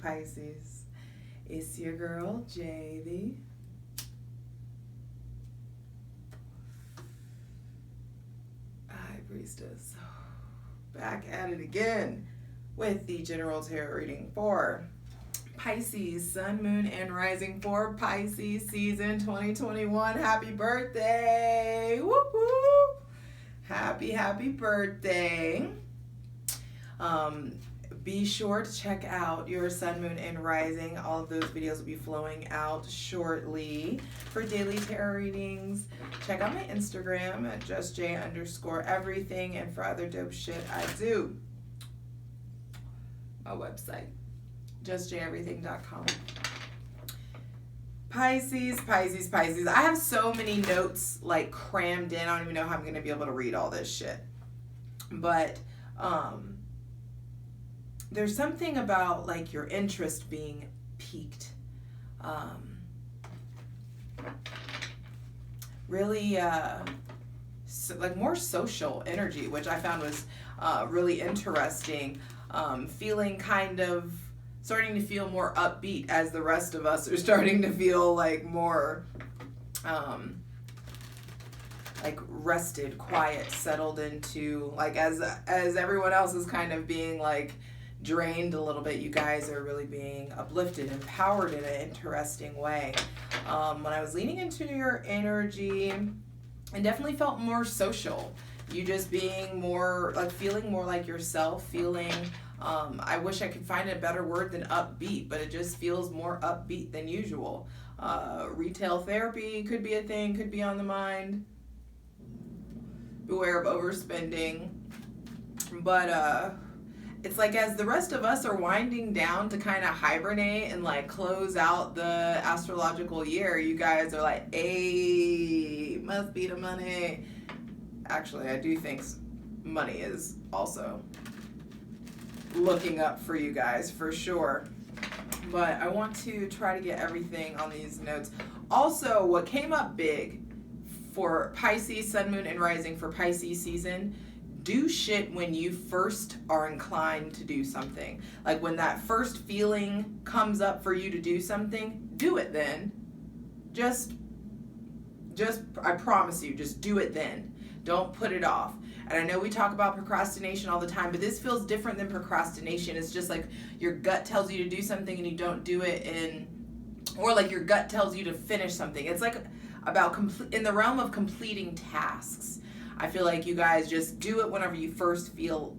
Pisces. It's your girl, Javy. Hi, Priestess. Back at it again with the general tarot reading for Pisces, Sun, Moon, and Rising for Pisces season 2021. Happy birthday! Whoop whoop! Happy birthday! Be sure to check out your Sun, Moon, and Rising. All of those videos will be flowing out shortly. For daily tarot readings, check out my Instagram at justj_everything, and for other dope shit I do, my website, justjeverything.com. Pisces. I have so many notes like crammed in. I don't even know how I'm going to be able to read all this shit. But there's something about like your interest being piqued. Really like more social energy, which I found was really interesting. Feeling kind of starting to feel more upbeat as the rest of us are starting to feel like more like rested, quiet, settled into, like as everyone else is kind of being like drained a little bit, you guys are really being uplifted, empowered in an interesting way. When I was leaning into your energy, I definitely felt more social. You just being more, like feeling more like yourself, feeling, I wish I could find a better word than upbeat, but it just feels more upbeat than usual. Retail therapy could be a thing, could be on the mind. Beware of overspending. But it's like as the rest of us are winding down to kind of hibernate and like close out the astrological year, you guys are like, hey, must be the money. Actually, I do think money is also looking up for you guys for sure. But I want to try to get everything on these notes. Also, what came up big for Pisces, Sun, Moon, and Rising for Pisces season, do shit when you first are inclined to do something. Like when that first feeling comes up for you to do something, do it then. Just I promise you, just do it then. Don't put it off. And I know we talk about procrastination all the time, but this feels different than procrastination. It's just like your gut tells you to do something and you don't do it, or like your gut tells you to finish something. It's like about in the realm of completing tasks. I feel like you guys just do it whenever you first feel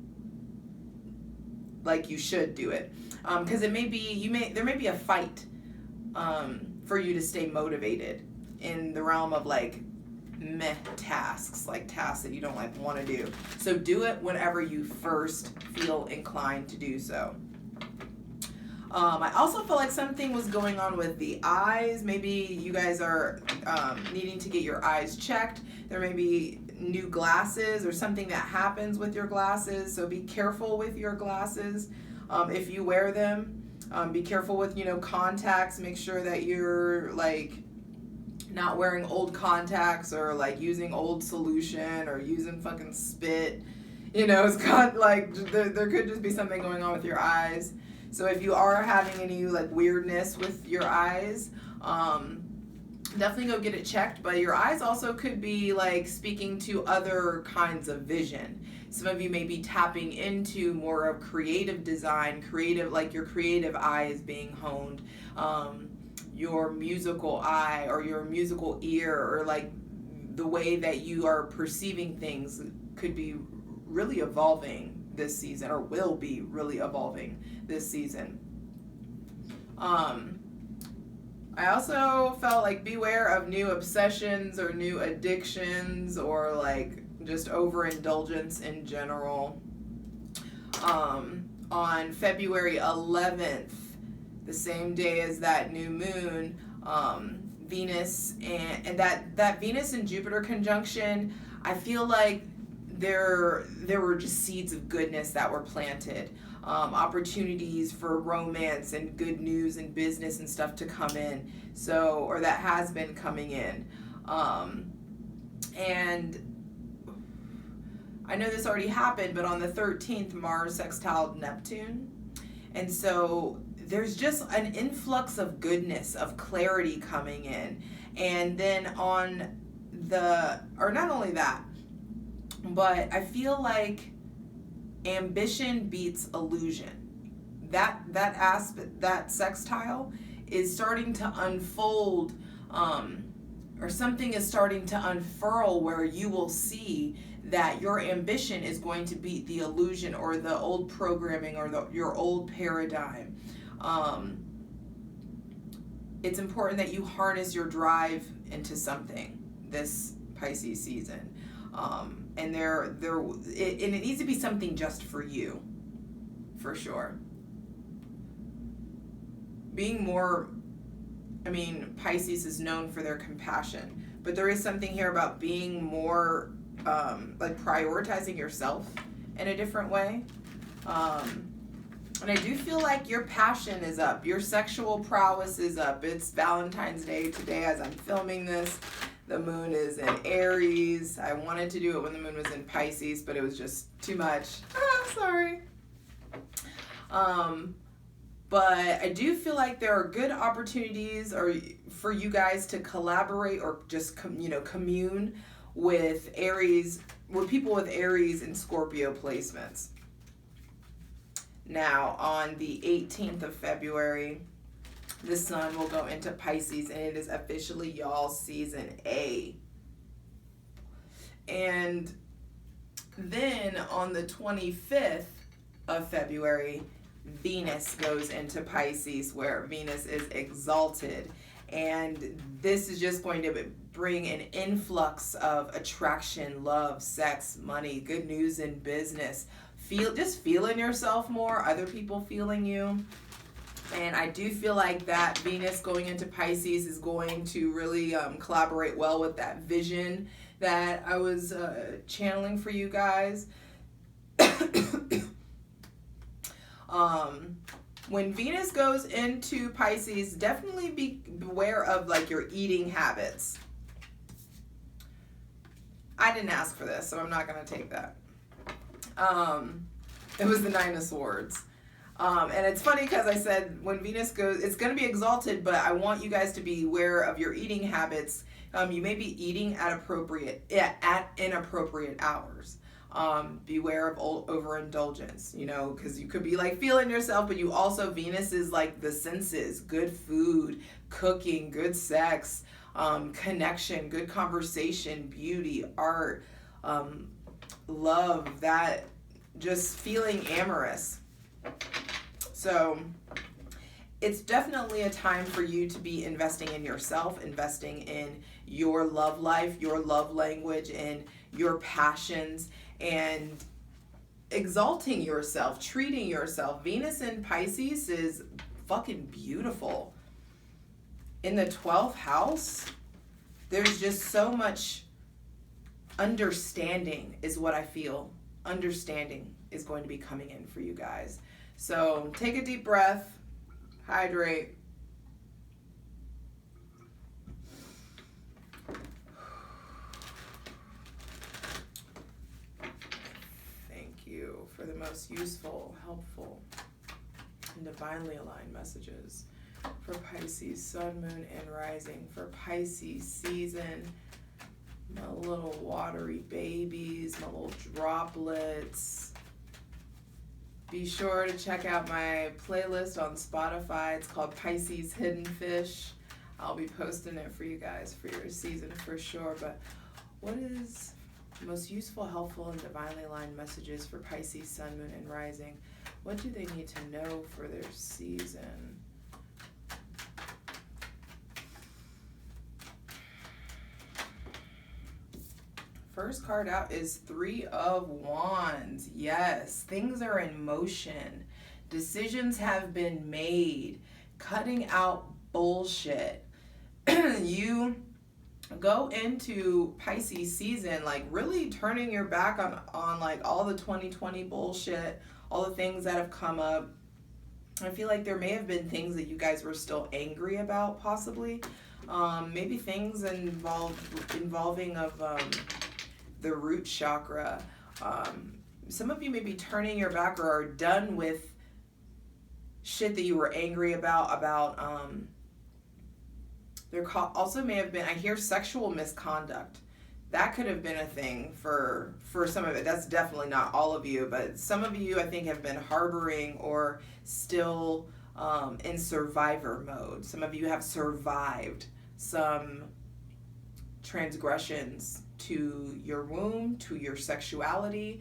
like you should do it. Because it may be, there may be a fight for you to stay motivated in the realm of like meh tasks, like tasks that you don't like want to do. So do it whenever you first feel inclined to do so. I also felt like something was going on with the eyes. Maybe you guys are needing to get your eyes checked. There may be new glasses or something that happens with your glasses. So be careful with your glasses if you wear them. Be careful with, contacts. Make sure that you're like not wearing old contacts or like using old solution or using fucking spit. It's kind of like there could just be something going on with your eyes. So if you are having any like weirdness with your eyes, definitely go get it checked. But your eyes also could be like speaking to other kinds of vision. Some of you may be tapping into more of creative design, like your creative eye is being honed. Your musical eye or your musical ear, or like the way that you are perceiving things could be really evolving this season, or will be really evolving this season. I also felt like beware of new obsessions or new addictions, or like just overindulgence in general. On February 11th, the same day as that new moon, Venus and that Venus and Jupiter conjunction, I feel like there were just seeds of goodness that were planted, opportunities for romance and good news and business and stuff to come in, or that has been coming in. And I know this already happened, but on the 13th, Mars sextiled Neptune, and so there's just an influx of goodness, of clarity coming in. And then on or not only that, but I feel like ambition beats illusion. That aspect, that sextile is starting to unfold, or something is starting to unfurl, where you will see that your ambition is going to beat the illusion or the old programming or your old paradigm. It's important that you harness your drive into something this Pisces season. And it needs to be something just for you, for sure. Being more, Pisces is known for their compassion, but there is something here about being more, like prioritizing yourself in a different way. And I do feel like your passion is up. Your sexual prowess is up. It's Valentine's Day today as I'm filming this. The moon is in Aries. I wanted to do it when the moon was in Pisces, but it was just too much. Sorry. But I do feel like there are good opportunities for you guys to collaborate or just commune with Aries, with people with Aries and Scorpio placements. Now, on the 18th of February, the sun will go into Pisces, and it is officially y'all's season A. And then on the 25th of February, Venus goes into Pisces, where Venus is exalted. And this is just going to bring an influx of attraction, love, sex, money, good news in business. Just feeling yourself more, other people feeling you. And I do feel like that Venus going into Pisces is going to really collaborate well with that vision that I was channeling for you guys. When Venus goes into Pisces, definitely beware of like your eating habits. I didn't ask for this, so I'm not going to take that. It was the 9 of Swords. And it's funny because I said when Venus goes, it's going to be exalted, but I want you guys to be aware of your eating habits. You may be eating at inappropriate hours. Beware of overindulgence, because you could be like feeling yourself, but you also, Venus is like the senses, good food, cooking, good sex, connection, good conversation, beauty, art, love, that just feeling amorous. So it's definitely a time for you to be investing in yourself, investing in your love life, your love language, and your passions, and exalting yourself, treating yourself. Venus in Pisces is fucking beautiful. In the 12th house, there's just so much understanding is what I feel. Understanding is going to be coming in for you guys. So take a deep breath, hydrate. Thank you for the most useful, helpful, and divinely aligned messages for Pisces, Sun, Moon, and Rising. For Pisces season, my little watery babies, my little droplets. Be sure to check out my playlist on Spotify. It's called Pisces Hidden Fish. I'll be posting it for you guys for your season for sure. But what is the most useful, helpful, and divinely aligned messages for Pisces, Sun, Moon, and Rising? What do they need to know for their season? First card out is 3 of Wands. Yes, things are in motion. Decisions have been made. Cutting out bullshit. You go into Pisces season like really turning your back on like all the 2020 bullshit, all the things that have come up. I feel like there may have been things that you guys were still angry about, possibly. Maybe things involving of the root chakra. Some of you may be turning your back or are done with shit that you were angry about there also may have been, I hear sexual misconduct. That could have been a thing for some of it. That's definitely not all of you, but some of you I think have been harboring or still in survivor mode. Some of you have survived some transgressions to your womb, to your sexuality.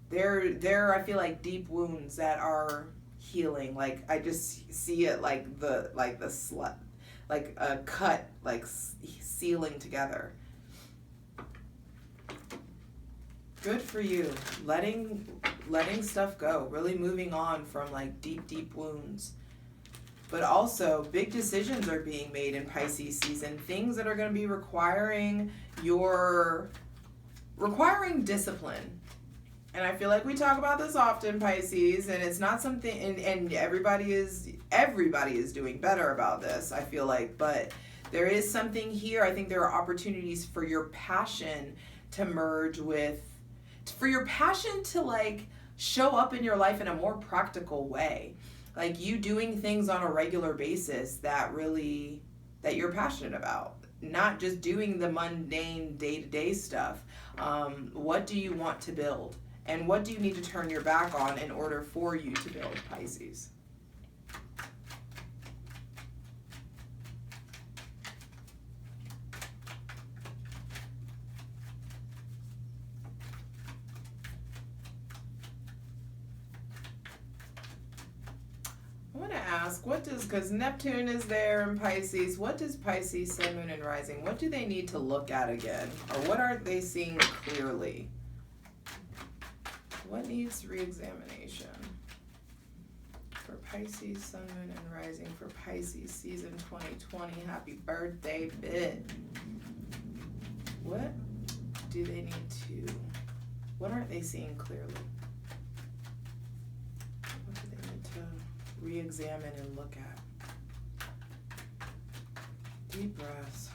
There I feel like deep wounds that are healing. Like I just see it like the slut, like a cut, like sealing together. Good for you. Letting stuff go, really moving on from like deep wounds. But also big decisions are being made in Pisces season, things that are going to be requiring discipline. And I feel like we talk about this often, Pisces, and it's not something, and everybody is doing better about this, I feel like, but there is something here. I think there are opportunities for your passion to merge with, for your passion to like show up in your life in a more practical way. Like you doing things on a regular basis that you're passionate about. Not just doing the mundane day-to-day stuff. What do you want to build? And what do you need to turn your back on in order for you to build, Pisces? I want to ask, because Neptune is there in Pisces, what does Pisces, Sun, Moon, and Rising, what do they need to look at again? Or what aren't they seeing clearly? What needs re-examination? For Pisces, Sun, Moon, and Rising, for Pisces season 2020, happy birthday, bit. What do they need to, what aren't they seeing clearly? What do they need to re-examine and look at? Deep breaths.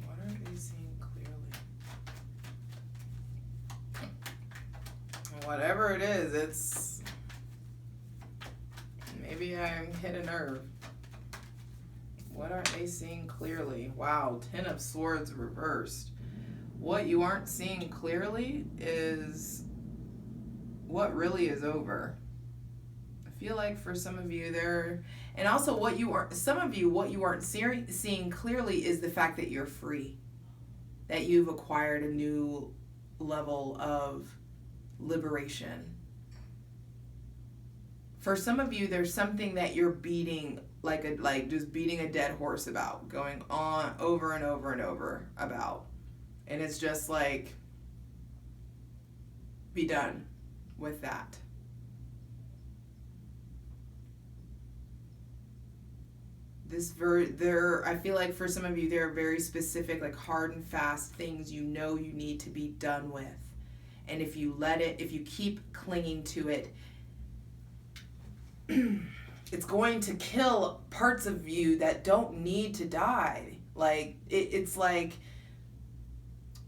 What aren't they seeing clearly? Whatever it is, it's, maybe I hit a nerve. What aren't they seeing clearly? Wow, Ten of Swords reversed. What you aren't seeing clearly is what really is over. I feel like for some of you there, and also what you aren't seeing clearly is the fact that you're free, that you've acquired a new level of liberation. For some of you, there's something that you're beating, like just beating a dead horse about, going on over and over and over about. And it's just like, be done with that. I feel like for some of you, there are very specific, like hard and fast things you know you need to be done with. And if you keep clinging to it, it's going to kill parts of you that don't need to die. Like, it's like,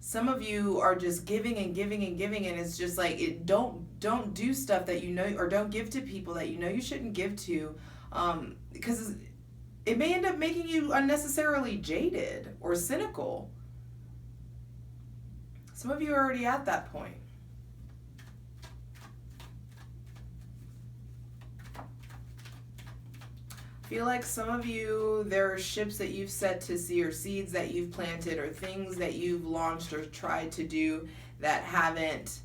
some of you are just giving and giving and giving, and it's just like, don't do stuff that you know, or don't give to people that you know you shouldn't give to, because it may end up making you unnecessarily jaded or cynical. Some of you are already at that point. I feel like some of you, there are ships that you've set to sea, or seeds that you've planted, or things that you've launched or tried to do that haven't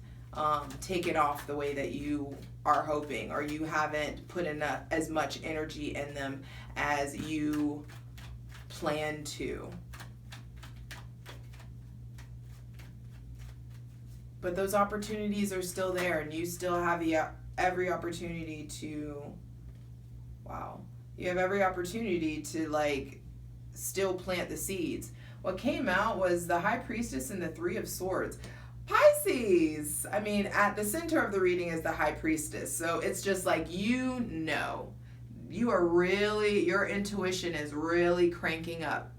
taken off the way that you are hoping, or you haven't put as much energy in them as you plan to. But those opportunities are still there, and you still have every opportunity to, wow. You have every opportunity to like still plant the seeds. What came out was the High Priestess and the Three of Swords. Pisces, I mean, at the center of the reading is the High Priestess. So it's just like, you know, your intuition is really cranking up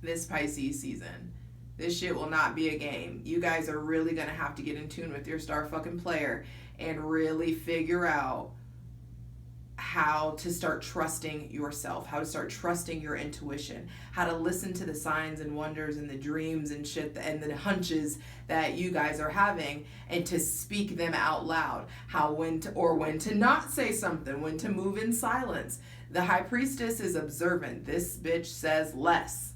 this Pisces season. This shit will not be a game. You guys are really going to have to get in tune with your star fucking player and really figure out how to start trusting yourself, how to start trusting your intuition, how to listen to the signs and wonders and the dreams and shit and the hunches that you guys are having, and to speak them out loud. How when to not say something, when to move in silence. The High Priestess is observant. This bitch says less.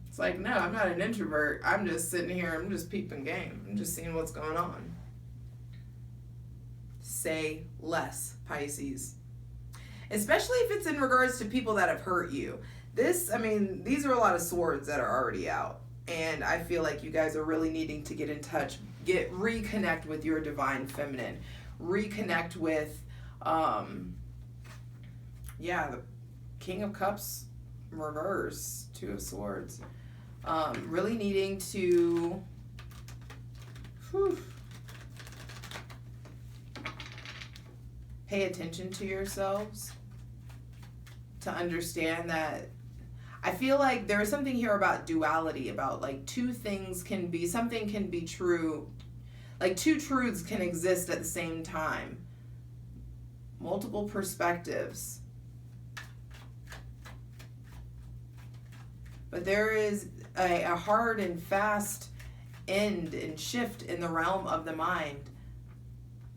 It's like, no, I'm not an introvert. I'm just sitting here, I'm just peeping game. I'm just seeing what's going on. Say less, Pisces. Especially if it's in regards to people that have hurt you. These are a lot of swords that are already out. And I feel like you guys are really needing to get in touch, reconnect with your divine feminine. Reconnect with, the King of Cups reverse, Two of Swords. Really needing to, pay attention to yourselves, to understand that I feel like there is something here about duality, about like something can be true, like two truths can exist at the same time, multiple perspectives. But there is a hard and fast end and shift in the realm of the mind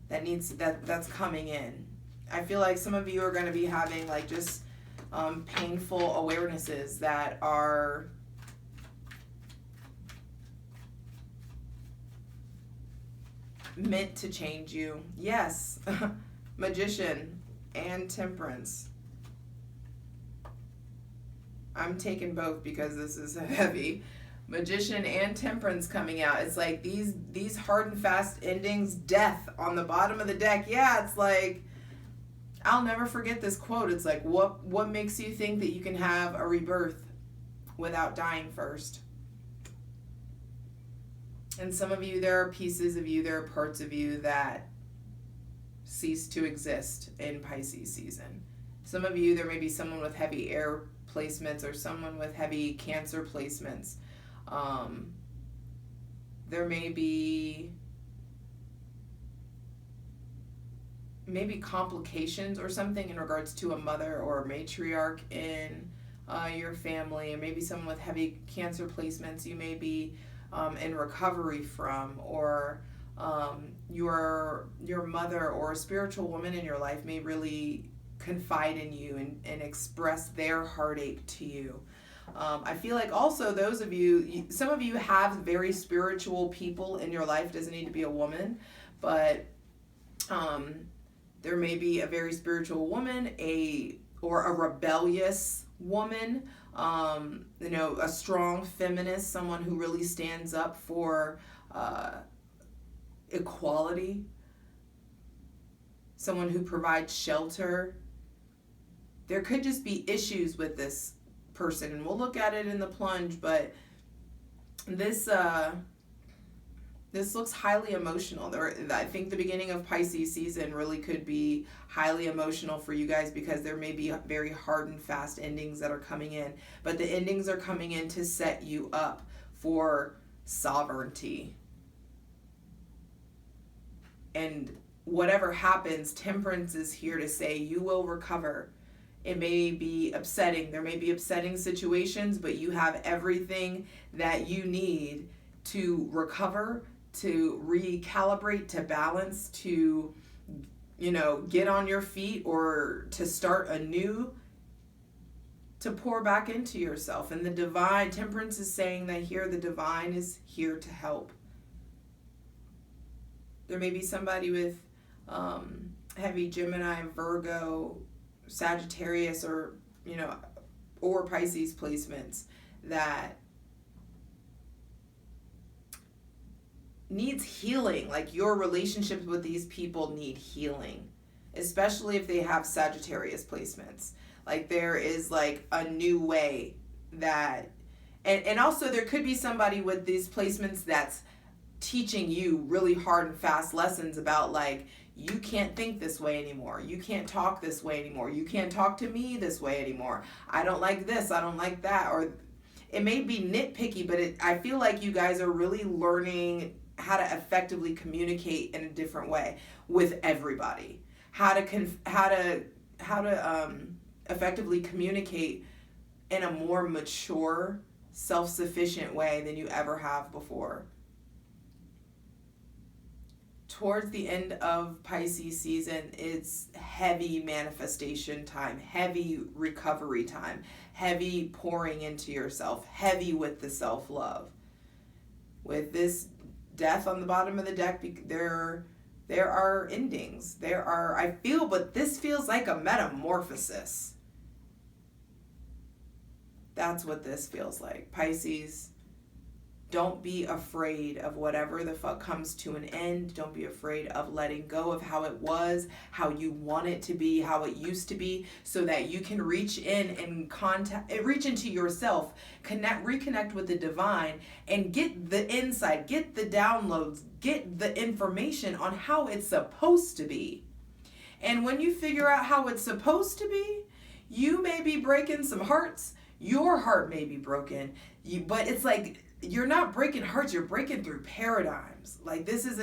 that's coming in. I feel like some of you are going to be having like just painful awarenesses that are meant to change you. Yes, Magician and Temperance. I'm taking both because this is heavy. Magician and Temperance coming out. It's like these hard and fast endings, death on the bottom of the deck. Yeah, it's like, I'll never forget this quote. It's like, what makes you think that you can have a rebirth without dying first? And some of you, there are pieces of you, there are parts of you that cease to exist in Pisces season. Some of you, there may be someone with heavy air placements or someone with heavy Cancer placements. There may be maybe complications or something in regards to a mother or a matriarch in your family, or maybe someone with heavy Cancer placements you may be in recovery from, or your mother or a spiritual woman in your life may really confide in you and express their heartache to you. I feel like also those of you, some of you have very spiritual people in your life. Doesn't need to be a woman, but there may be a very spiritual woman, or a rebellious woman, a strong feminist, someone who really stands up for equality, someone who provides shelter. There could just be issues with this person, and we'll look at it in the plunge, but this looks highly emotional. I think the beginning of Pisces season really could be highly emotional for you guys, because there may be very hard and fast endings that are coming in, but the endings are coming in to set you up for sovereignty. And whatever happens, Temperance is here to say you will recover. It may be upsetting. There may be upsetting situations, but you have everything that you need to recover, to recalibrate, to balance, to, get on your feet, or to start anew, to pour back into yourself. And the divine, Temperance is saying that here the divine is here to help. There may be somebody with heavy Gemini, Virgo, Sagittarius, or Pisces placements that needs healing. Like, your relationships with these people need healing, especially if they have Sagittarius placements. Like, there is like a new way that, and also there could be somebody with these placements that's teaching you really hard and fast lessons about, like, you can't think this way anymore. You can't talk this way anymore. You can't talk to me this way anymore. I don't like this. I don't like that. Or it may be nitpicky, but I feel like you guys are really learning how to effectively communicate in a different way with everybody. How to effectively communicate in a more mature, self-sufficient way than you ever have before. Towards the end of Pisces season, it's heavy manifestation time, heavy recovery time, heavy pouring into yourself, heavy with the self-love. With this death on the bottom of the deck, there are endings. But this feels like a metamorphosis. That's what this feels like. Pisces, don't be afraid of whatever the fuck comes to an end. Don't be afraid of letting go of how it was, how you want it to be, how it used to be, so that you can reach in and reach into yourself, reconnect with the divine, and get the insight, get the downloads, get the information on how it's supposed to be. And when you figure out how it's supposed to be, you may be breaking some hearts. Your heart may be broken, but it's like, you're not breaking hearts, you're breaking through paradigms. Like, this is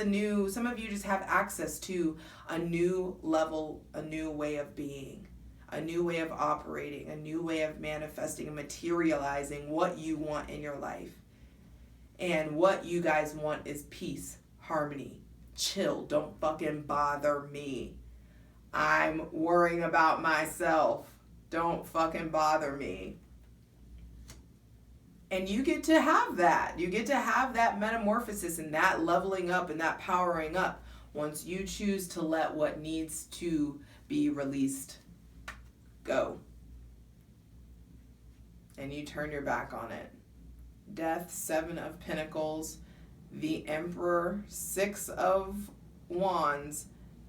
some of you just have access to a new level, a new way of being, a new way of operating, a new way of manifesting and materializing what you want in your life. And what you guys want is peace, harmony, chill, don't fucking bother me. I'm worrying about myself. Don't fucking bother me. And you get to have that. You get to have that metamorphosis and that leveling up and that powering up once you choose to let what needs to be released go. And you turn your back on it. Death, 7 of Pentacles, the Emperor, 6 of Wands,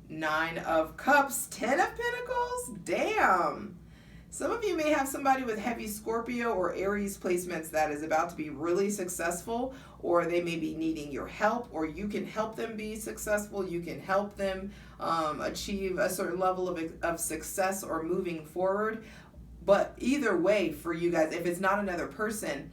9 of Cups, 10 of Pentacles. Damn. Some of you may have somebody with heavy Scorpio or Aries placements that is about to be really successful, or they may be needing your help, or you can help them be successful. You can help them achieve a certain level of success or moving forward. But either way, for you guys, if it's not another person,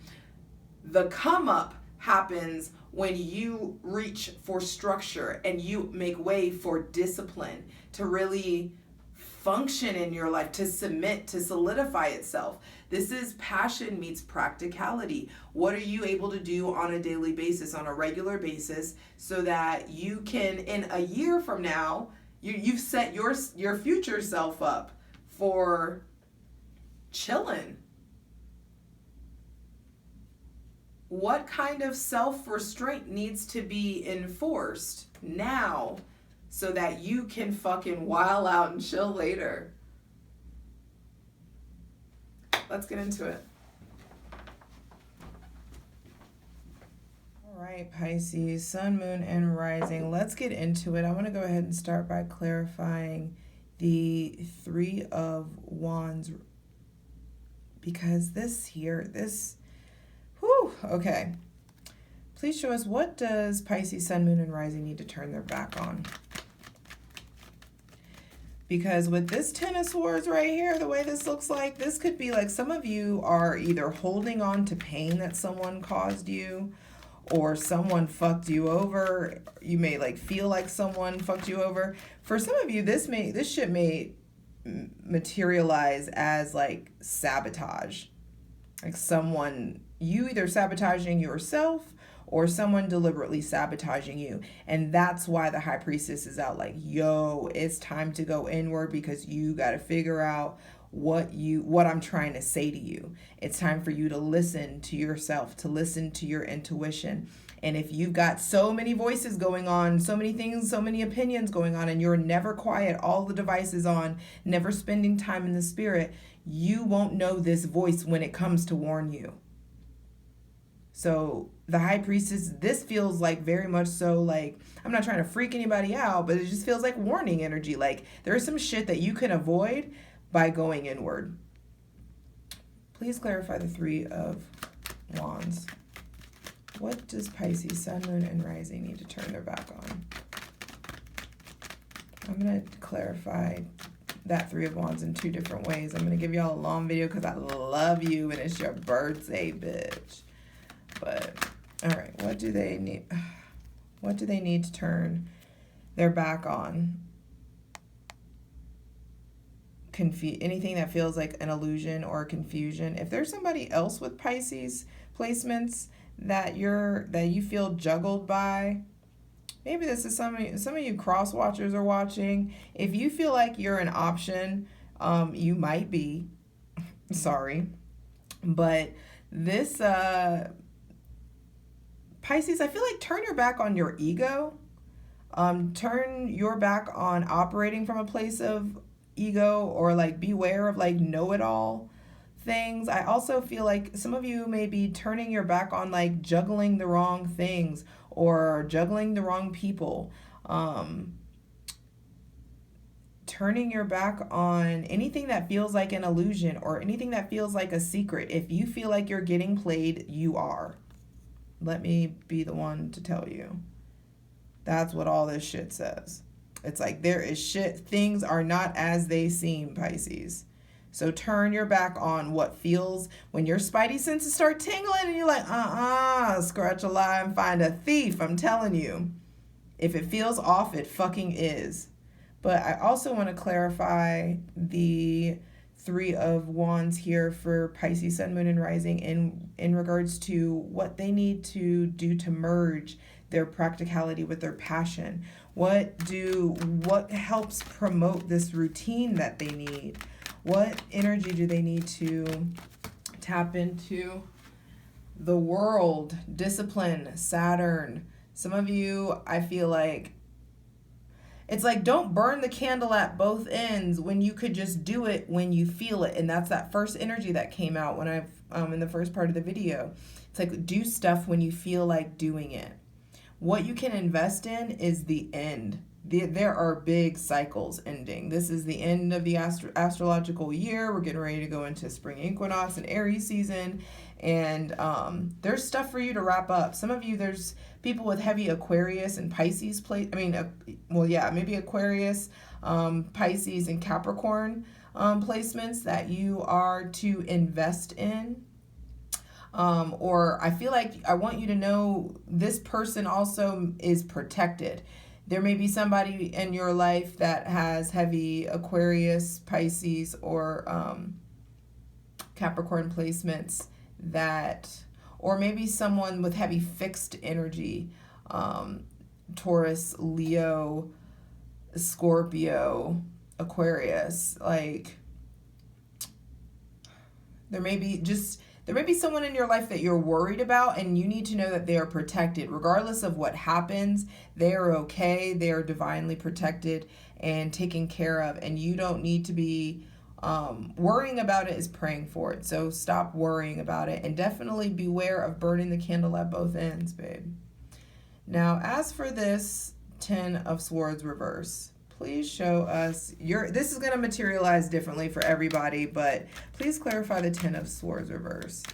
the come up happens when you reach for structure and you make way for discipline to really function in your life, to submit, to solidify itself. This is passion meets practicality. What are you able to do on a daily basis, on a regular basis, so that you can, in a year from now, you've set your future self up for chilling? What kind of self-restraint needs to be enforced now so that you can fucking while out and chill later? Let's get into it. All right, Pisces, Sun, Moon, and Rising. Let's get into it. I want to go ahead and start by clarifying the 3 of Wands, because okay. Please show us, what does Pisces, Sun, Moon, and Rising need to turn their back on? Because with this 10 of Swords right here, the way this looks like, this could be like some of you are either holding on to pain that someone caused you, or someone fucked you over. You may like feel like someone fucked you over. For some of you, this shit may materialize as like sabotage. Like you either sabotaging yourself or someone deliberately sabotaging you. And that's why the High Priestess is out like, yo, it's time to go inward, because you got to figure out what I'm trying to say to you. It's time for you to listen to yourself, to listen to your intuition. And if you've got so many voices going on, so many things, so many opinions going on, and you're never quiet, all the devices on, never spending time in the spirit, you won't know this voice when it comes to warn you. So the High Priestess, this feels like very much so like, I'm not trying to freak anybody out, but it just feels like warning energy. Like there's some shit that you can avoid by going inward. Please clarify the 3 of Wands. What does Pisces, Sun, Moon, and Rising need to turn their back on? I'm going to clarify that Three of Wands in 2 different ways. I'm going to give y'all a long video because I love you and it's your birthday, bitch. But, all right, what do they need? What do they need to turn their back on? Anything that feels like an illusion or confusion. If there's somebody else with Pisces placements that you feel juggled by, maybe this is some of you cross watchers are watching. If you feel like you're an option, you might be. Sorry, but this Pisces, I feel like turn your back on your ego. Turn your back on operating from a place of ego, or like beware of like know-it-all things. I also feel like some of you may be turning your back on like juggling the wrong things or juggling the wrong people. Turning your back on anything that feels like an illusion or anything that feels like a secret. If you feel like you're getting played, you are. Let me be the one to tell you. That's what all this shit says. It's like there is shit. Things are not as they seem, Pisces. So turn your back on what feels, when your spidey senses start tingling and you're like, scratch a lie and find a thief. I'm telling you. If it feels off, it fucking is. But I also want to clarify the Three of Wands here for Pisces, Sun, Moon, and Rising in regards to what they need to do to merge their practicality with their passion. What helps promote this routine that they need? What energy do they need to tap into? The World, discipline, Saturn. Some of you, I feel like, it's like, don't burn the candle at both ends when you could just do it when you feel it. And that's that first energy that came out when I've in the first part of the video. It's like, do stuff when you feel like doing it. What you can invest in is the end. There are big cycles ending. This is the end of the astrological year. We're getting ready to go into spring equinox and Aries season. And there's stuff for you to wrap up. Some of you, there's people with heavy Aquarius and Pisces maybe Aquarius, Pisces, and Capricorn placements that you are to invest in. Or I feel like I want you to know this person also is protected. There may be somebody in your life that has heavy Aquarius, Pisces, or Capricorn placements or maybe someone with heavy fixed energy, Taurus, Leo, Scorpio, Aquarius. Like, there may be someone in your life that you're worried about, and you need to know that they are protected. Regardless of what happens, they are okay. They are divinely protected and taken care of, and you don't need to be worrying about it. Is praying for it. So stop worrying about it, and definitely beware of burning the candle at both ends, babe. Now, as for this Ten of Swords reverse, please show us this is going to materialize differently for everybody, but please clarify the Ten of Swords reverse.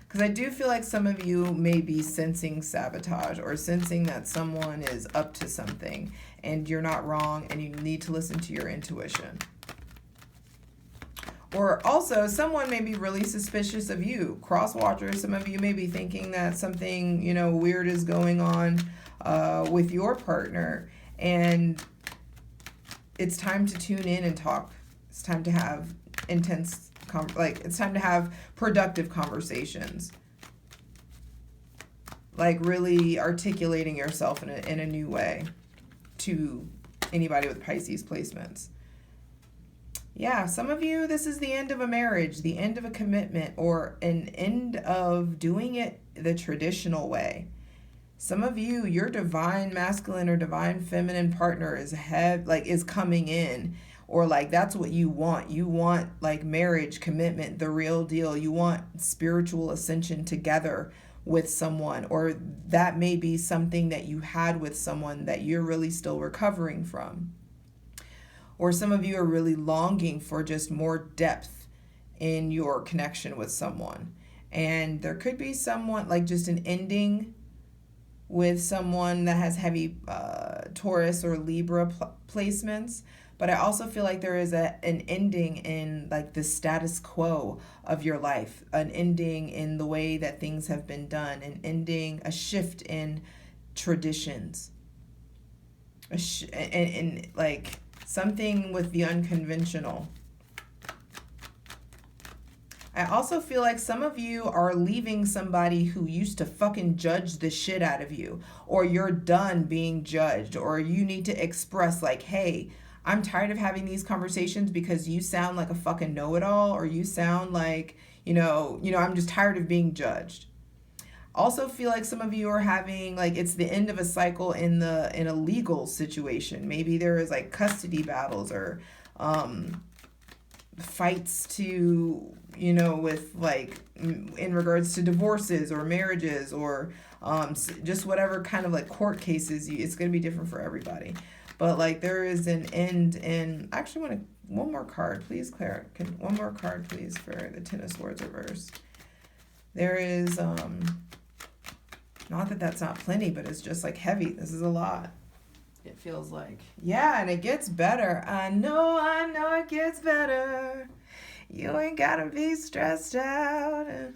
Because I do feel like some of you may be sensing sabotage or sensing that someone is up to something, and you're not wrong, and you need to listen to your intuition. Or also, someone may be really suspicious of you. Cross watchers, some of you may be thinking that something, weird is going on with your partner, and it's time to tune in and talk. It's time to have it's time to have productive conversations. Like really articulating yourself in a new way to anybody with Pisces placements. Yeah, some of you, this is the end of a marriage, the end of a commitment, or an end of doing it the traditional way. Some of you, your divine masculine or divine feminine partner is coming in, or like that's what you want. You want like marriage, commitment, the real deal. You want spiritual ascension together with someone, or that may be something that you had with someone that you're really still recovering from. Or some of you are really longing for just more depth in your connection with someone. And there could be someone like just an ending with someone that has heavy Taurus or Libra placements. But I also feel like there is an ending in like the status quo of your life, an ending in the way that things have been done, an ending, a shift in traditions, and like something with the unconventional. I also feel like some of you are leaving somebody who used to fucking judge the shit out of you, or you're done being judged, or you need to express like, hey, I'm tired of having these conversations because you sound like a fucking know-it-all, or you sound like, I'm just tired of being judged. Also feel like some of you are having like it's the end of a cycle in a legal situation. Maybe there is like custody battles or fights to with like in regards to divorces or marriages or just whatever kind of like court cases. It's going to be different for everybody, but like there is an end. And I actually want one more card, please, Claire. One more card, please, for the Ten of Swords reverse. There is not that that's not plenty, but it's just like heavy. This is a lot. It feels like. Yeah, and it gets better. I know it gets better. You ain't gotta be stressed out. And,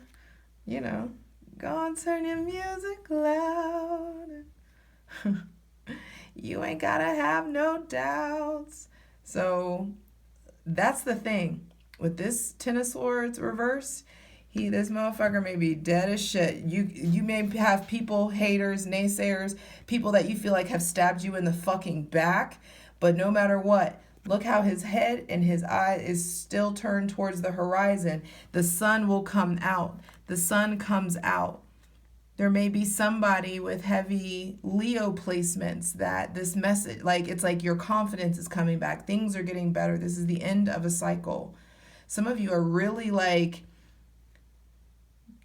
go and turn your music loud. You ain't gotta have no doubts. So that's the thing. With this Ten of Swords reverse, this motherfucker may be dead as shit. You may have people, haters, naysayers, people that you feel like have stabbed you in the fucking back. But no matter what, look how his head and his eye is still turned towards the horizon. The sun will come out. The sun comes out. There may be somebody with heavy Leo placements that this message, like it's like your confidence is coming back. Things are getting better. This is the end of a cycle. Some of you are really like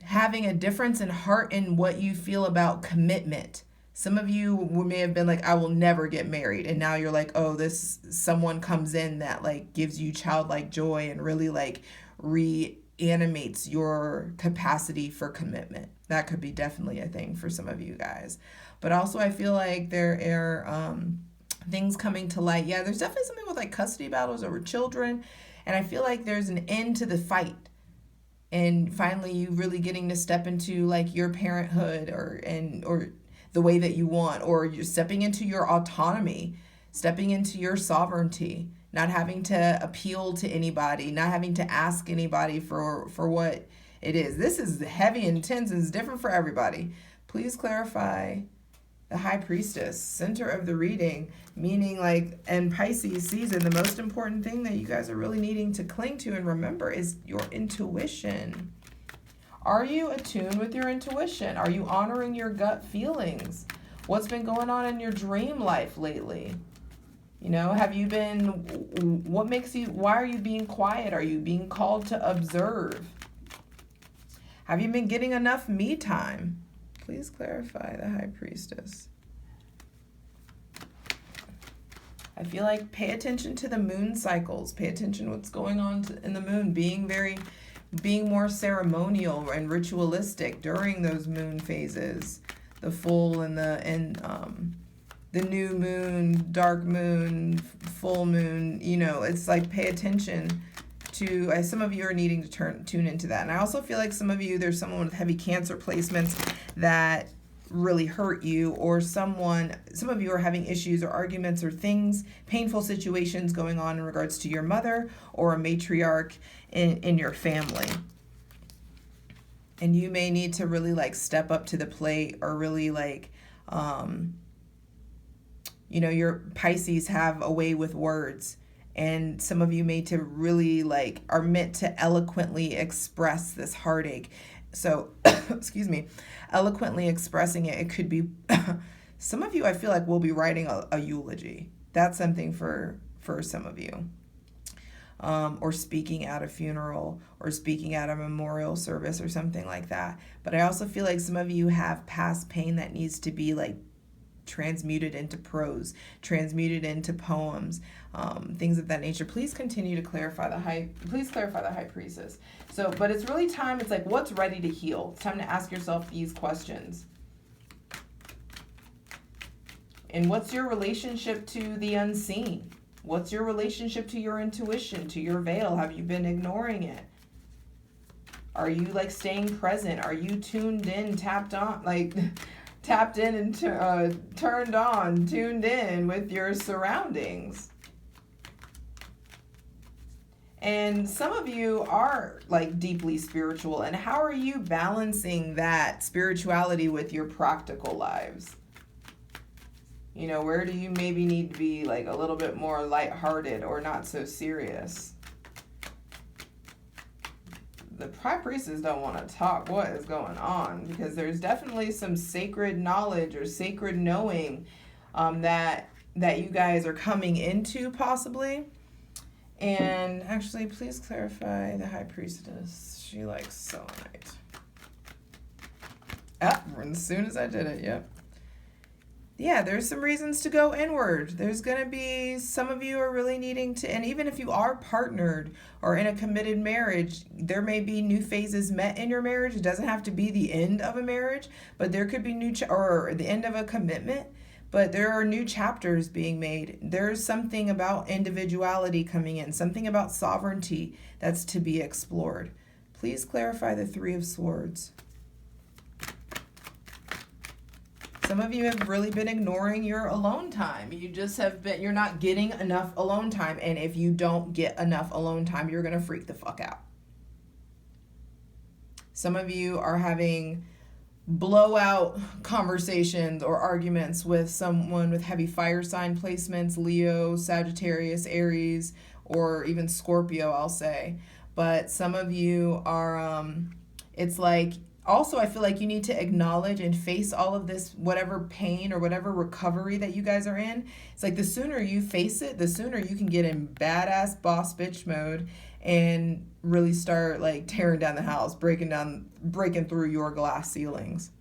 having a difference in heart in what you feel about commitment. Some of you may have been like, I will never get married. And now you're like, oh, someone comes in that like gives you childlike joy and really like reanimates your capacity for commitment. That could be definitely a thing for some of you guys. But also I feel like there are things coming to light. Yeah, there's definitely something with like custody battles over children. And I feel like there's an end to the fight. And finally you really getting to step into like your parenthood or the way that you want, or you're stepping into your autonomy, stepping into your sovereignty, not having to appeal to anybody, not having to ask anybody for what it is. This is heavy and intense and it's different for everybody. Please clarify the High Priestess, center of the reading, meaning like in Pisces season, the most important thing that you guys are really needing to cling to and remember is your intuition. Are you attuned with your intuition? Are you honoring your gut feelings? What's been going on in your dream life lately? Have you been, why are you being quiet? Are you being called to observe? Have you been getting enough me time? Please clarify the High Priestess. I feel like pay attention to the moon cycles. Pay attention to what's going on in the moon. Being more ceremonial and ritualistic during those moon phases. The full and the new moon, dark moon, full moon. It's like pay attention to, some of you are needing to tune into that. And I also feel like some of you, there's someone with heavy Cancer placements that really hurt you, or some of you are having issues or arguments or things, painful situations going on in regards to your mother or a matriarch in your family. And you may need to really like step up to the plate, or really like, your Pisces have a way with words. And some of you may to really like are meant to eloquently express this heartache. So, excuse me, eloquently expressing it. It could be, some of you I feel like will be writing a eulogy. That's something for some of you. Or speaking at a funeral, or speaking at a memorial service or something like that. But I also feel like some of you have past pain that needs to be like transmuted into prose, transmuted into poems, things of that nature. Please continue to clarify the High Priestess. So, but it's really time, it's like, what's ready to heal? It's time to ask yourself these questions. And what's your relationship to the unseen? What's your relationship to your intuition, to your veil? Have you been ignoring it? Are you like staying present? Are you tuned in, tapped on, like tapped in and turned on, tuned in with your surroundings? And some of you are like deeply spiritual. And how are you balancing that spirituality with your practical lives? You know, where do you maybe need to be like a little bit more lighthearted or not so serious? The High Priestess don't want to talk what is going on, because there's definitely some sacred knowledge or sacred knowing that you guys are coming into possibly. And actually, please clarify the High Priestess. She likes selenite. As soon as I did it, yep. Yeah, there's some reasons to go inward. There's going to be, some of you are really needing to, and even if you are partnered or in a committed marriage, there may be new phases met in your marriage. It doesn't have to be the end of a marriage, but there could be or the end of a commitment, but there are new chapters being made. There's something about individuality coming in, something about sovereignty that's to be explored. Please clarify the Three of Swords. Some of you have really been ignoring your alone time. You just have been, you're not getting enough alone time. And if you don't get enough alone time, you're going to freak the fuck out. Some of you are having blowout conversations or arguments with someone with heavy fire sign placements, Leo, Sagittarius, Aries, or even Scorpio, I'll say. But some of you are, it's like, also, I feel like you need to acknowledge and face all of this, whatever pain or whatever recovery that you guys are in. It's like the sooner you face it, the sooner you can get in badass boss bitch mode and really start like tearing down the house, breaking through your glass ceilings,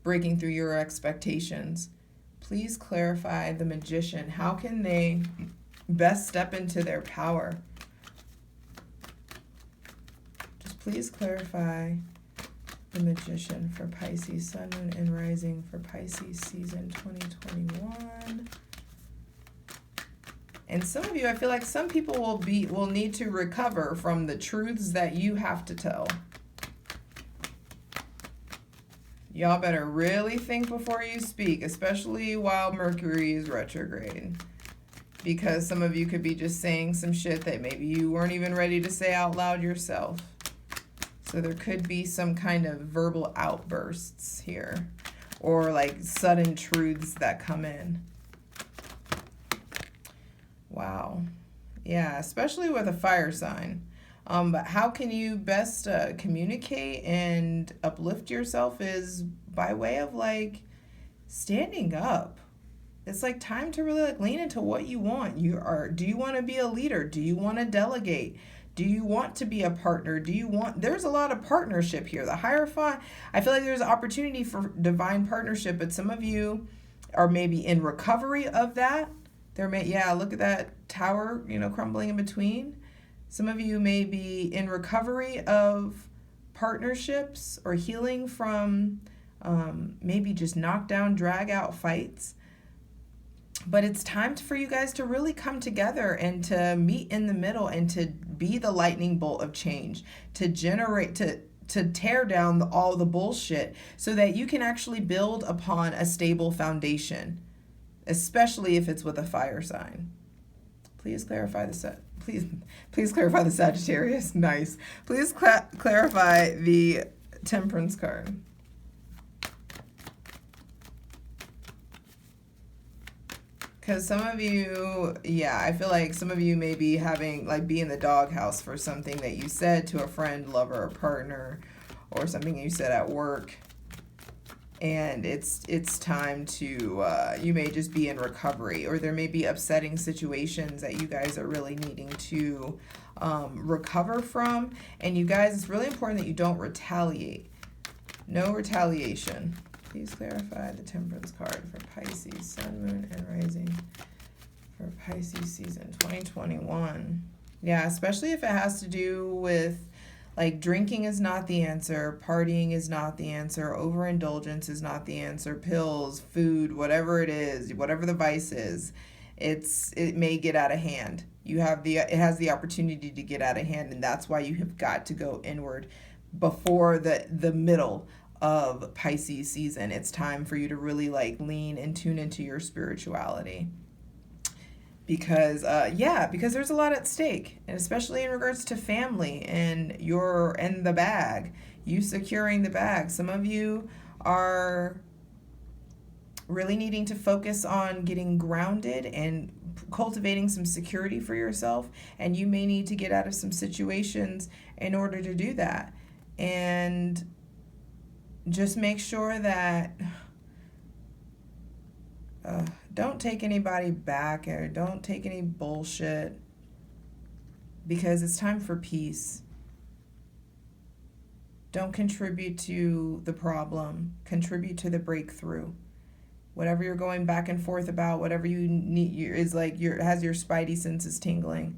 breaking through your expectations. Please clarify the Magician. How can they best step into their power? Please clarify the Magician for Pisces, Sun, Moon, and Rising for Pisces season 2021. And some of you, I feel like some people will need to recover from the truths that you have to tell. Y'all better really think before you speak, especially while Mercury is retrograde. Because some of you could be just saying some shit that maybe you weren't even ready to say out loud yourself. So there could be some kind of verbal outbursts here, or like sudden truths that come in. Wow. Yeah, especially with a fire sign. But how can you best communicate and uplift yourself is by way of like standing up. It's like time to really like lean into what you want. Do you want to be a leader? Do you want to delegate? Do you want to be a partner? There's a lot of partnership here. The Hierophant, I feel like there's an opportunity for divine partnership, but some of you are maybe in recovery of that. Look at that tower, crumbling in between. Some of you may be in recovery of partnerships or healing from maybe just knockdown, drag out fights. But it's time for you guys to really come together and to meet in the middle and to be the lightning bolt of change, to generate, to tear down all the bullshit so that you can actually build upon a stable foundation, especially if it's with a fire sign. Please clarify please clarify the Sagittarius. Nice. Please clarify the Temperance card. Because some of you, I feel like some of you may be be in the doghouse for something that you said to a friend, lover, or partner, or something you said at work. And it's time to, you may just be in recovery, or there may be upsetting situations that you guys are really needing to recover from. And you guys, it's really important that you don't retaliate. No retaliation. Please clarify the Temperance card for Pisces, Sun, Moon, and Rising for Pisces season 2021. Yeah, especially if it has to do with, like, drinking is not the answer, partying is not the answer, overindulgence is not the answer, pills, food, whatever it is, whatever the vice is. it may get out of hand. It has the opportunity to get out of hand, and that's why you have got to go inward before the middle of Pisces season. It's time for you to really like lean and tune into your spirituality. Because because there's a lot at stake, and especially in regards to family and the bag, you securing the bag. Some of you are really needing to focus on getting grounded and cultivating some security for yourself, and you may need to get out of some situations in order to do that. And just make sure that don't take anybody back, or don't take any bullshit, because it's time for peace. Don't contribute to the problem, contribute to the breakthrough. Whatever you're going back and forth about, whatever you need is like has your spidey senses tingling.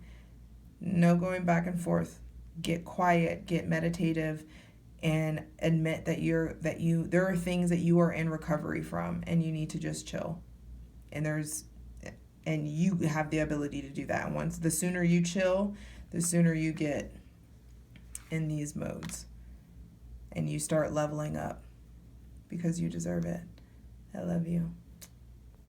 No going back and forth. Get quiet, get meditative, and admit that there are things that you are in recovery from, and you need to just chill. And you have the ability to do that. And the sooner you chill, the sooner you get in these modes and you start leveling up, because you deserve it. I love you.